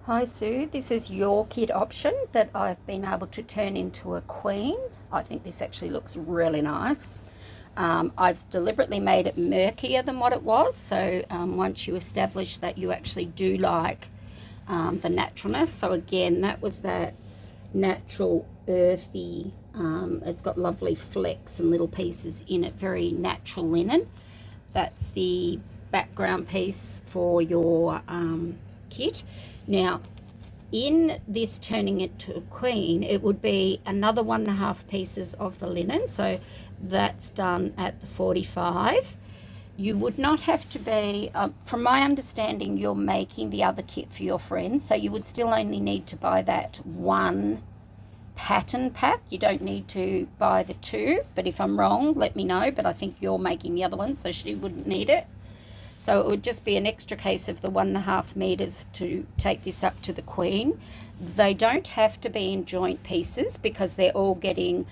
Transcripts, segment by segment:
Hi Sue, this is your kit option that I've been able to turn into a queen. I think this actually looks really nice. I've deliberately made it murkier than what it was, so once you establish that you actually do like the naturalness. So again, that was that natural earthy, it's got lovely flecks and little pieces in it, very natural linen. That's the background piece for your kit. Now, in this turning it to a queen, it would be another 1.5 pieces of the linen. So that's done at the 45. You would not have to be, from my understanding, you're making the other kit for your friends. So you would still only need to buy that one pattern pack. You don't need to buy the two, but if I'm wrong, let me know. But I think you're making the other one, so she wouldn't need it. So it would just be an extra case of the 1.5 meters to take this up to the queen. They don't have to be in joint pieces because they're all getting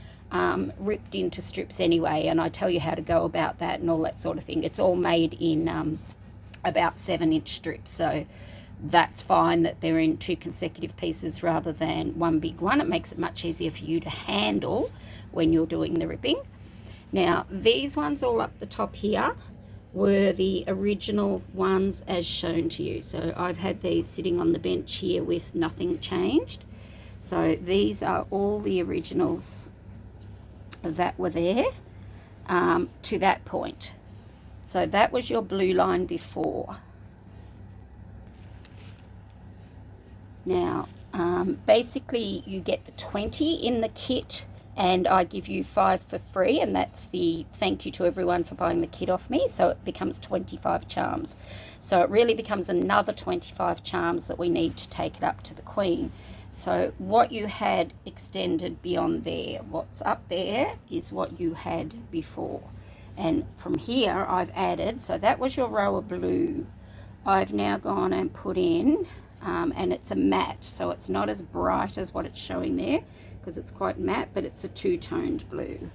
ripped into strips anyway, and I tell you how to go about that and all that sort of thing. It's all made in about 7-inch strips, so that's fine that they're in 2 consecutive pieces rather than one big one. It makes it much easier for you to handle when you're doing the ripping. Now, these ones all up the top here were the original ones as shown to you. So I've had these sitting on the bench here with nothing changed. So these are all the originals that were there to that point. So that was your blue line before. Now, basically you get the 20 in the kit, and I give you 5 for free, and that's the thank you to everyone for buying the kit off me. So it becomes 25 charms. So it really becomes another 25 charms that we need to take it up to the queen. So what you had extended beyond there, what's up there is what you had before. And from here I've added, so that was your row of blue. I've now gone and put in, and it's a matte, so it's not as bright as what it's showing there, because it's quite matte, but it's a 2-toned blue.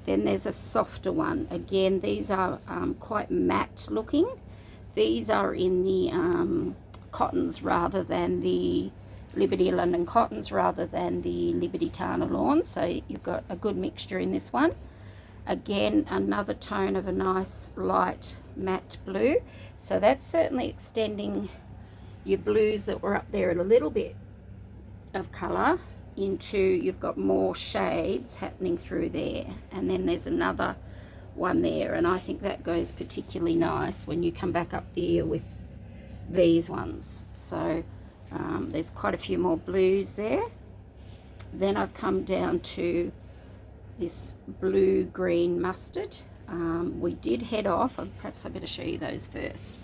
Then there's a softer one. Again, these are quite matte looking. These are in the cottons rather than the Liberty London cottons rather than the Liberty Tana lawn. So you've got a good mixture in this one. Again, another tone of a nice light matte blue. So that's certainly extending your blues that were up there at a little bit of colour into, you've got more shades happening through there, and then there's another one there, and I think that goes particularly nice when you come back up there with these ones. So there's quite a few more blues there. Then I've come down to this blue green mustard. We did head off, perhaps I better show you those first.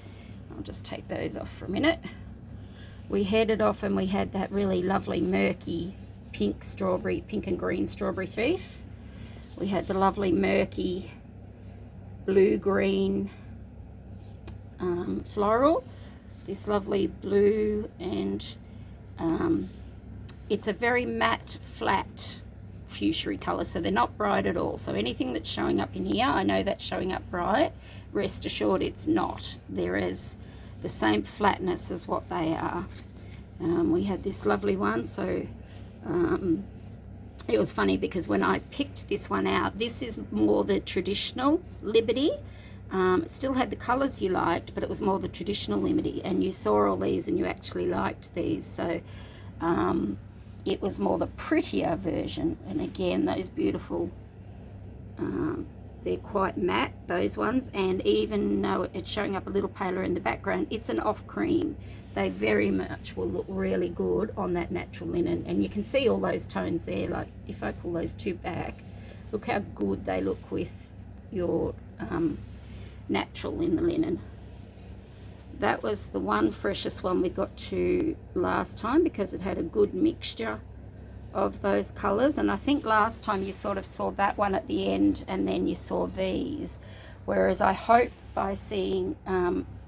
I'll just take those off for a minute. We headed off and we had that really lovely murky pink and green strawberry thief. We had the lovely murky blue-green floral, this lovely blue, and it's a very matte, flat fuchsia colour, so they're not bright at all. So anything that's showing up in here, I know that's showing up bright, rest assured it's not. There is the same flatness as what they are. We had this lovely one, so it was funny because when I picked this one out, this is more the traditional Liberty. It still had the colours you liked, but it was more the traditional Liberty, and you saw all these and you actually liked these, so it was more the prettier version. And again, those beautiful, they're quite matte, those ones, and even though it's showing up a little paler in the background, it's an off cream. They very much will look really good on that natural linen, and you can see all those tones there. Like if I pull those two back, look how good they look with your natural in the linen. That was the one freshest one we got to last time because it had a good mixture of those colors, and I think last time you sort of saw that one at the end and then you saw these, whereas I hope by seeing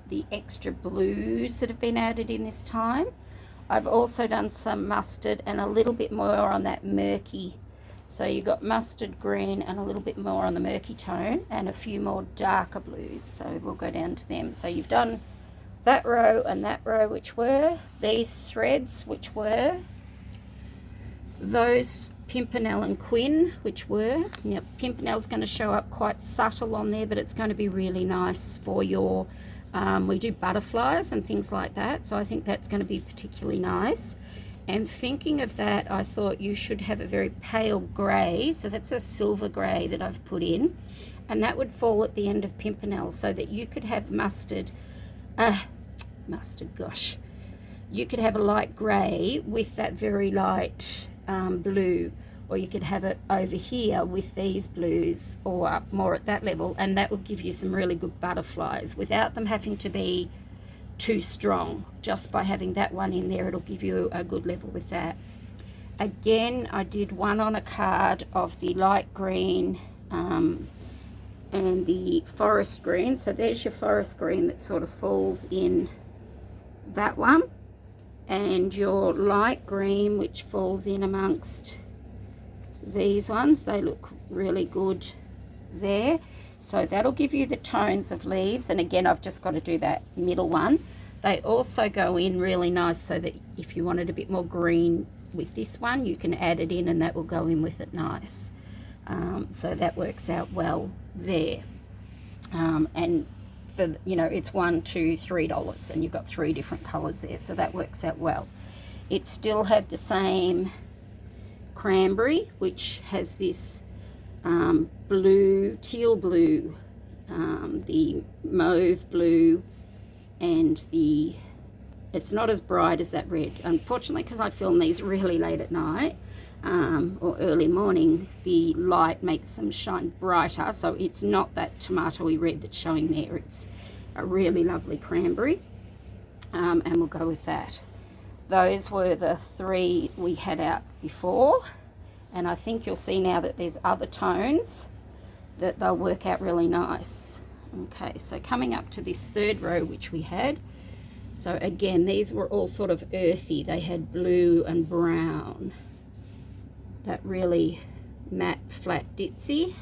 the extra blues that have been added in this time, I've also done some mustard and a little bit more on that murky. So you got mustard green and a little bit more on the murky tone and a few more darker blues, so we'll go down to them. So you've done that row and that row, which were these threads, which were those Pimpernel and Quinn, which were, Pimpernel's going to show up quite subtle on there, but it's going to be really nice for your, we do butterflies and things like that, so I think that's going to be particularly nice. And thinking of that, I thought you should have a very pale grey, so that's a silver grey that I've put in, and that would fall at the end of Pimpernel, so that you could have gosh, you could have a light grey with that very light blue, or you could have it over here with these blues, or up more at that level, and that will give you some really good butterflies without them having to be too strong. Just by having that one in there, it'll give you a good level with that. Again, I did one on a card of the light green and the forest green, so there's your forest green that sort of falls in that one, and your light green which falls in amongst these ones. They look really good there, so that'll give you the tones of leaves. And again, I've just got to do that middle one. They also go in really nice, so that if you wanted a bit more green with this one, you can add it in and that will go in with it nice. So that works out well there. And for, you know, it's $1, $2, $3, and you've got 3 different colors there, so that works out well. It still had the same cranberry, which has this blue, teal blue, the mauve blue, and it's not as bright as that red. Unfortunately, because I film these really late at night or early morning, the light makes them shine brighter, so it's not that tomatoey red that's showing there. It's a really lovely cranberry, and we'll go with that. Those were the 3 we had out before, and I think you'll see now that there's other tones that they'll work out really nice. Okay, so coming up to this 3rd row which we had, so again, these were all sort of earthy. They had blue and brown, that really matte flat ditzy,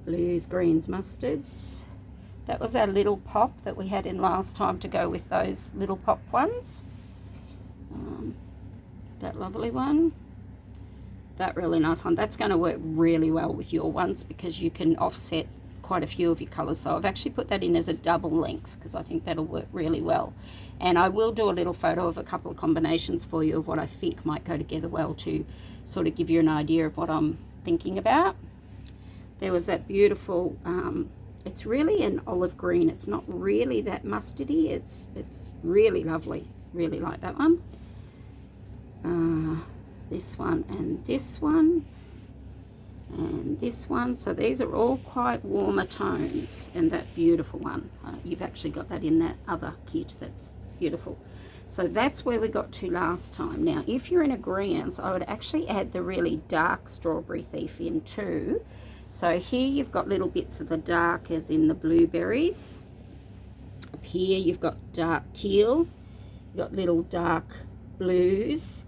blues, greens, mustards. That was our little pop that we had in last time to go with those little pop ones. That lovely one, that really nice one. That's going to work really well with your ones because you can offset quite a few of your colors. So I've actually put that in as a double length because I think that'll work really well. And I will do a little photo of a couple of combinations for you of what I think might go together well to sort of give you an idea of what I'm thinking about. There was that beautiful, it's really an olive green. It's not really that mustardy. It's really lovely. Really like that one. This one and this one and this one. So these are all quite warmer tones, and that beautiful one. You've actually got that in that other kit. That's beautiful. So that's where we got to last time. Now, if you're in agreement, I would actually add the really dark strawberry thief in too. So here you've got little bits of the dark, as in the blueberries. Up here you've got dark teal. You've got little dark blues.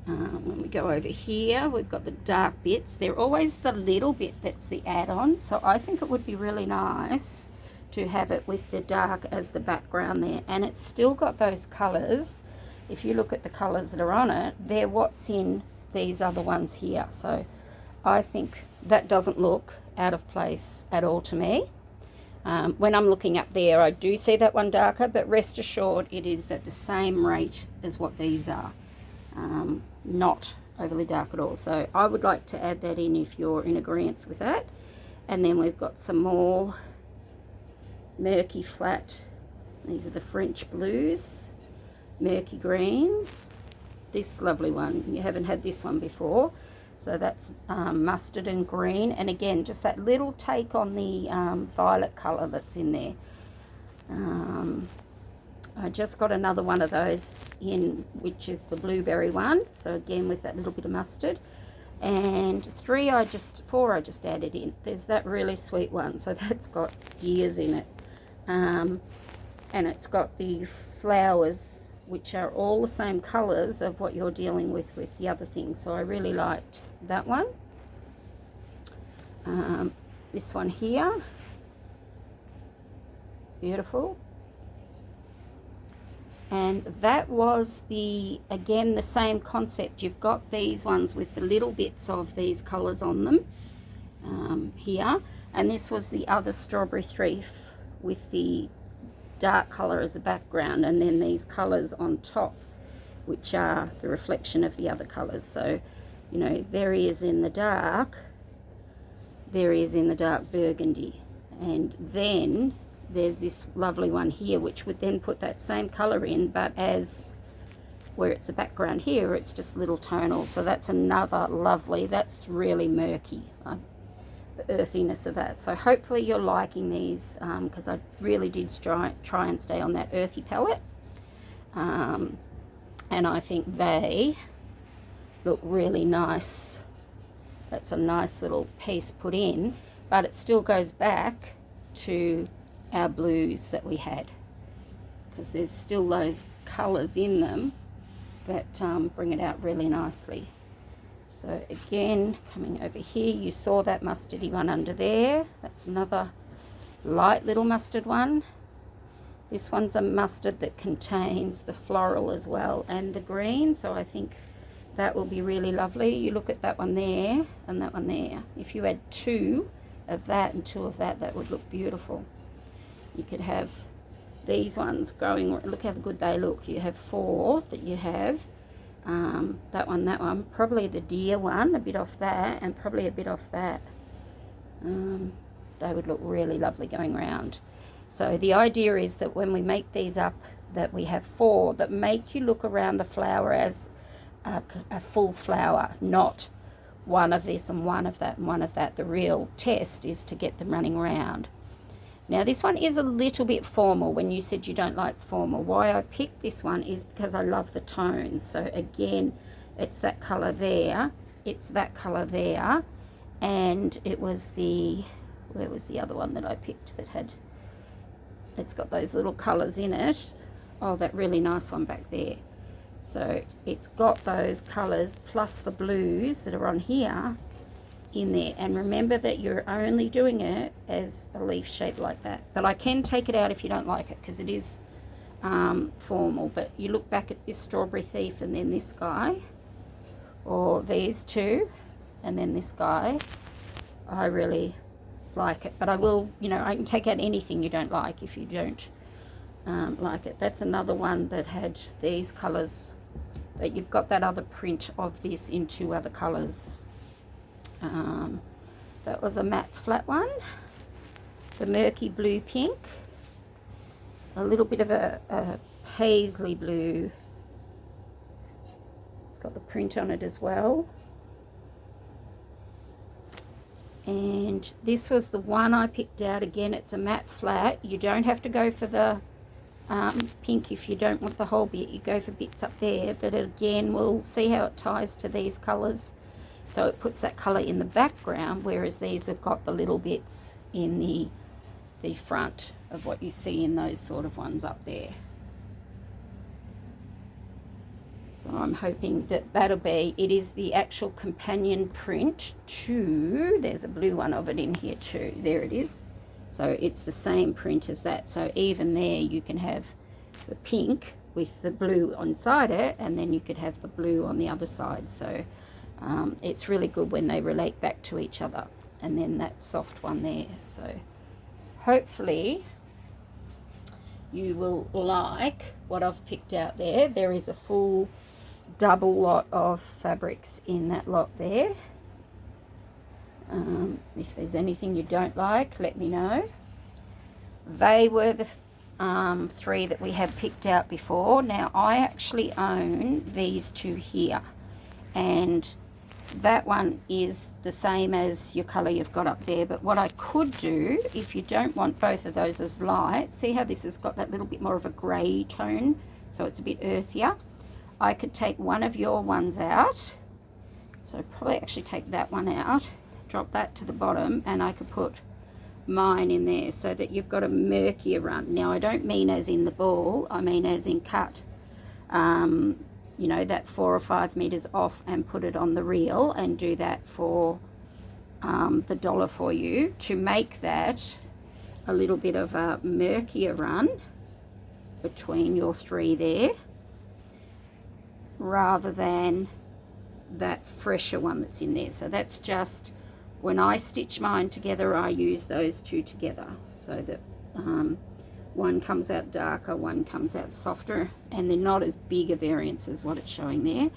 When we go over here, we've got the dark bits. They're always the little bit that's the add-on. So I think it would be really nice to have it with the dark as the background there. And it's still got those colours. If you look at the colours that are on it, they're what's in these other ones here. So I think that doesn't look out of place at all to me. When I'm looking up there, I do see that one darker, but rest assured it is at the same rate as what these are. Not overly dark at all. So I would like to add that in if you're in agreement with that. And then we've got some more murky flat. These are the French blues, murky greens. This lovely one, you haven't had this one before. So that's mustard and green, and again just that little take on the violet colour that's in there. I just got another one of those in, which is the blueberry one, so again with that little bit of mustard. And 4 I just added in. There's that really sweet one, so that's got deers in it, and it's got the flowers which are all the same colours of what you're dealing with the other things. So I really liked that one. This one here, Beautiful. And that was again, the same concept. You've got these ones with the little bits of these colours on them here. And this was the other strawberry thief with the dark colour as a background, and then these colours on top, which are the reflection of the other colours. So, you know, there he is in the dark, there he is in the dark burgundy. And then there's this lovely one here, which would then put that same colour in, but as where it's a background here, it's just little tonal. So that's another lovely, that's really murky, the earthiness of that. So hopefully you're liking these, because I really did try and stay on that earthy palette. And I think they look really nice. That's a nice little piece put in, but it still goes back to our blues that we had, because there's still those colours in them that bring it out really nicely. So again, coming over here, you saw that mustardy one under there. That's another light little mustard one. This one's a mustard that contains the floral as well and the green, so I think that will be really lovely. You look at that one there and that one there. If you had 2 of that and 2 of that, that would look beautiful. You could have these ones growing, look how good they look. You have 4 that you have, that one, probably the deer one, a bit off that, and probably a bit off that. They would look really lovely going around. So the idea is that when we make these up, that we have 4 that make you look around the flower as a full flower, not one of this and one of that and one of that. The real test is to get them running around. Now this one is a little bit formal. When you said you don't like formal, why I picked this one is because I love the tones. So again, it's that colour there, it's that colour there, and it was where was the other one that I picked that had, it's got those little colours in it. Oh, that really nice one back there. So it's got those colours plus the blues that are on here in there. And remember that you're only doing it as a leaf shape like that. But I can take it out if you don't like it, because it is formal. But you look back at this strawberry thief and then this guy, or these 2 and then this guy. I really like it. But I will, you know, I can take out anything you don't like if you don't like it. That's another one that had these colours, that you've got that other print of this in 2 other colours. That was a matte flat one, the murky blue pink, a little bit of a paisley blue. It's got the print on it as well. And this was the one I picked out. Again, it's a matte flat. You don't have to go for the pink if you don't want the whole bit. You go for bits up there that again will see how it ties to these colours. So it puts that colour in the background, whereas these have got the little bits in the front of what you see in those sort of ones up there. So I'm hoping that that'll be, it is the actual companion print to, there's a blue one of it in here too. There it is. So it's the same print as that. So even there you can have the pink with the blue inside it, and then you could have the blue on the other side. So it's really good when they relate back to each other. And then that soft one there. So hopefully you will like what I've picked out there. There is a full double lot of fabrics in that lot there. If there's anything you don't like, let me know. They were the 3 that we had picked out before. Now I actually own these 2 here, and that one is the same as your colour you've got up there. But what I could do, if you don't want both of those as light, see how this has got that little bit more of a grey tone, so it's a bit earthier. I could take one of your ones out, so I'd probably actually take that one out, drop that to the bottom, and I could put mine in there, so that you've got a murkier run. Now I don't mean as in the ball, I mean as in cut you know, that 4 or 5 meters off and put it on the reel, and do that for the $1 for you, to make that a little bit of a murkier run between your three there, rather than that fresher one that's in there. So that's just, when I stitch mine together, I use those two together so that one comes out darker, one comes out softer, and they're not as big a variance as what it's showing there.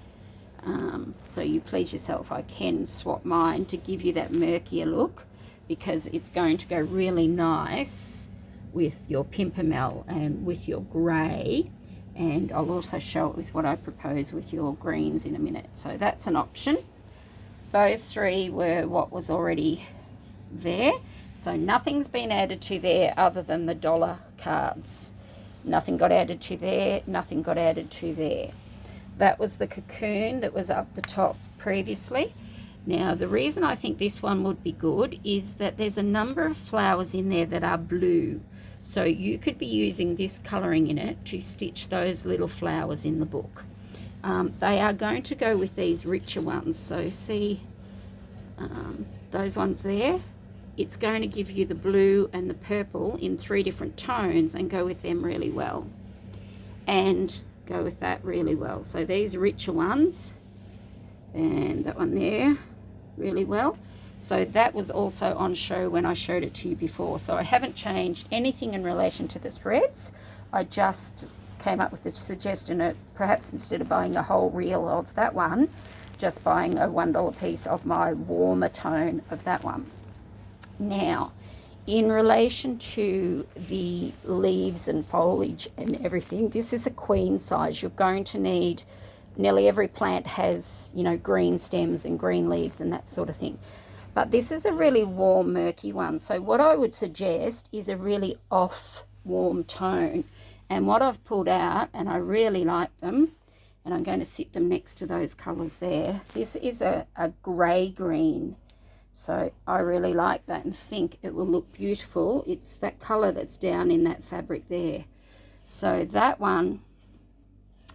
So you please yourself. I can swap mine to give you that murkier look, because it's going to go really nice with your Pimpernel and with your grey, and I'll also show it with what I propose with your greens in a minute. So that's an option. Those three were what was already there, so nothing's been added to there other than the dollar cards. Nothing got added to there, nothing got added to there. That was the cocoon that was up the top previously. Now, the reason I think this one would be good is that there's a number of flowers in there that are blue. So you could be using this colouring in it to stitch those little flowers in the book. They are going to go with these richer ones. So see those ones there? It's going to give you the blue and the purple in 3 different tones and go with them really well. And go with that really well. So these richer ones, and that one there, really well. So that was also on show when I showed it to you before. So I haven't changed anything in relation to the threads. I just came up with the suggestion that perhaps instead of buying a whole reel of that one, just buying a $1 piece of my warmer tone of that one. Now, in relation to the leaves and foliage and everything, this is a queen size. You're going to need, nearly every plant has, you know, green stems and green leaves and that sort of thing. But this is a really warm, murky one. So what I would suggest is a really off warm tone. And what I've pulled out, and I really like them, and I'm going to sit them next to those colours there. This is a grey green. So I really like that and think it will look beautiful. It's that colour that's down in that fabric there. So that one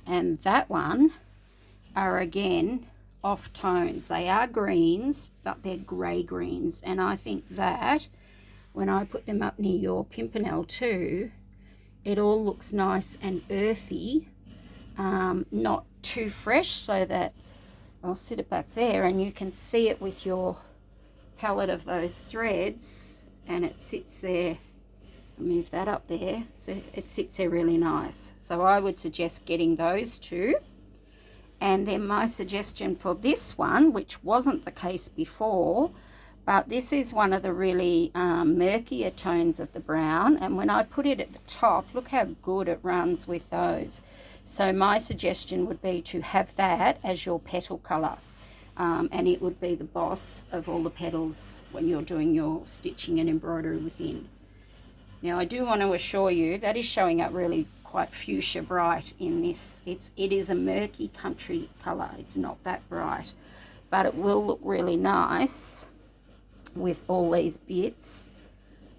and that one are again off tones. They are greens, but they're grey greens. And I think that when I put them up near your Pimpernel too, it all looks nice and earthy, not too fresh, so that I'll sit it back there and you can see it with your palette of those threads, and it sits there. I'll move that up there, so it sits there really nice. So I would suggest getting those two. And then my suggestion for this one, which wasn't the case before, but this is one of the really murkier tones of the brown, and when I put it at the top, look how good it runs with those. So my suggestion would be to have that as your petal colour. And it would be the boss of all the petals when you're doing your stitching and embroidery within. Now, I do want to assure you that is showing up really quite fuchsia bright in this. It is a murky country colour. It's not that bright, but it will look really nice with all these bits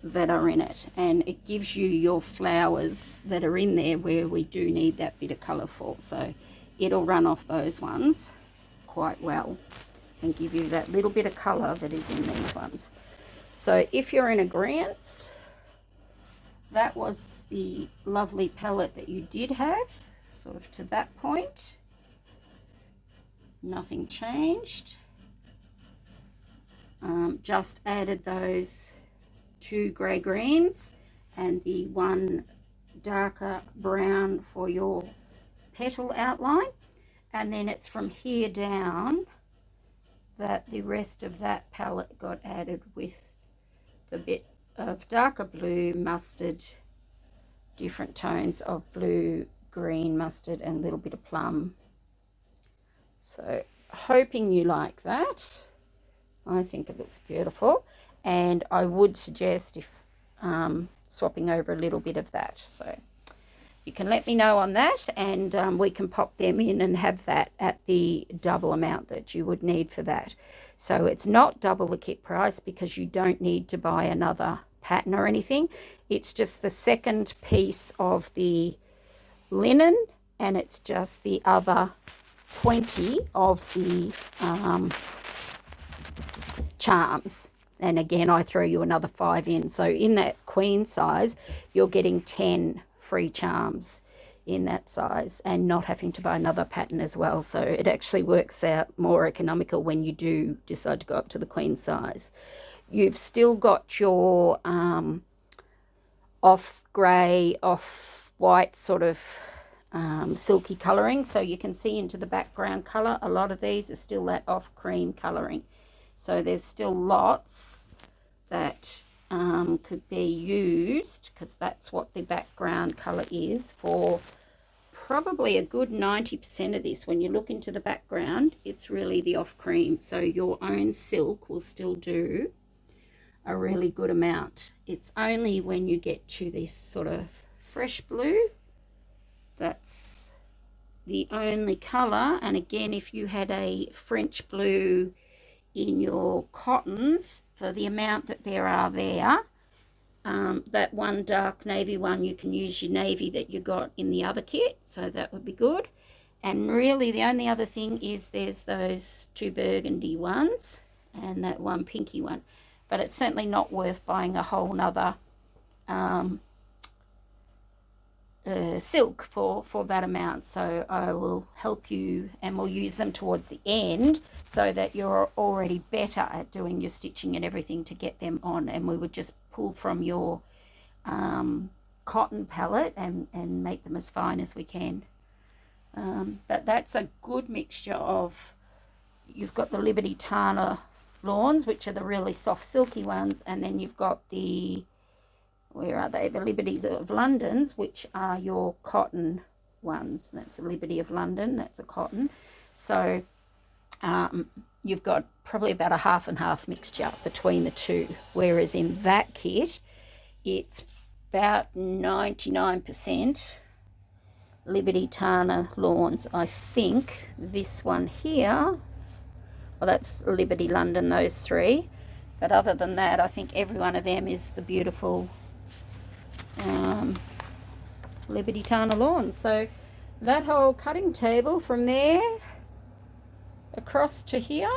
that are in it, and it gives you your flowers that are in there where we do need that bit of colour for. So it'll run off those ones quite well and give you that little bit of colour that is in these ones. So if you're in agreement, that was the lovely palette that you did have, sort of to that point. Nothing changed. Just added those 2 grey greens and the 1 darker brown for your petal outline. And then it's from here down that the rest of that palette got added with the bit of darker blue, mustard, different tones of blue, green, mustard, and a little bit of plum. So hoping you like that. I think it looks beautiful, and I would suggest if swapping over a little bit of that. So you can let me know on that, and we can pop them in and have that at the double amount that you would need for that. So it's not double the kit price because you don't need to buy another pattern or anything. It's just the second piece of the linen, and it's just the other 20 of the charms. And again, I throw you another 5 in. So in that queen size, you're getting 10 free charms in that size and not having to buy another pattern as well. So it actually works out more economical when you do decide to go up to the queen size. You've still got your off grey, off white sort of silky colouring. So you can see into the background colour. A lot of these are still that off cream colouring. So there's still lots that could be used, because that's what the background colour is, for probably a good 90% of this. When you look into the background, it's really the off cream. So your own silk will still do a really good amount. It's only when you get to this sort of fresh blue that's the only colour. And again, if you had a French blue in your cottons, for the amount that there are there, that one dark navy one, you can use your navy that you got in the other kit, so that would be good. And really the only other thing is there's those 2 burgundy ones and that one pinky one, but it's certainly not worth buying a whole nother silk for that amount. So I will help you, and we'll use them towards the end so that you're already better at doing your stitching and everything to get them on. And we would just pull from your cotton palette and make them as fine as we can. But that's a good mixture of, you've got the Liberty Tana lawns, which are the really soft silky ones, and then you've got the, where are they, the Liberties of London's, which are your cotton ones. That's a Liberty of London, that's a cotton. So you've got probably about a half and half mixture between the two, whereas in that kit it's about 99% Liberty Tana lawns. I think this one here, well, that's Liberty London, those 3, but other than that I think every one of them is the beautiful Liberty Tana lawns. So that whole cutting table from there across to here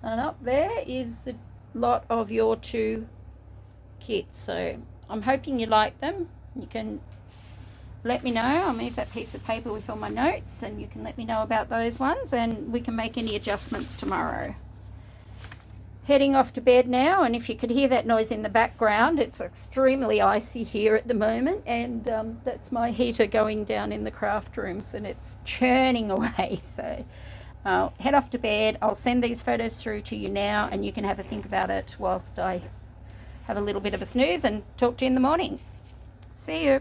and up there is the lot of your 2 kits. So I'm hoping you like them. You can let me know. I'll move that piece of paper with all my notes, and you can let me know about those ones, and we can make any adjustments tomorrow. Heading off to bed now, and if you could hear that noise in the background, it's extremely icy here at the moment, and that's my heater going down in the craft rooms, and it's churning away. So I'll head off to bed. I'll send these photos through to you now, and you can have a think about it whilst I have a little bit of a snooze, and talk to you in the morning. See you.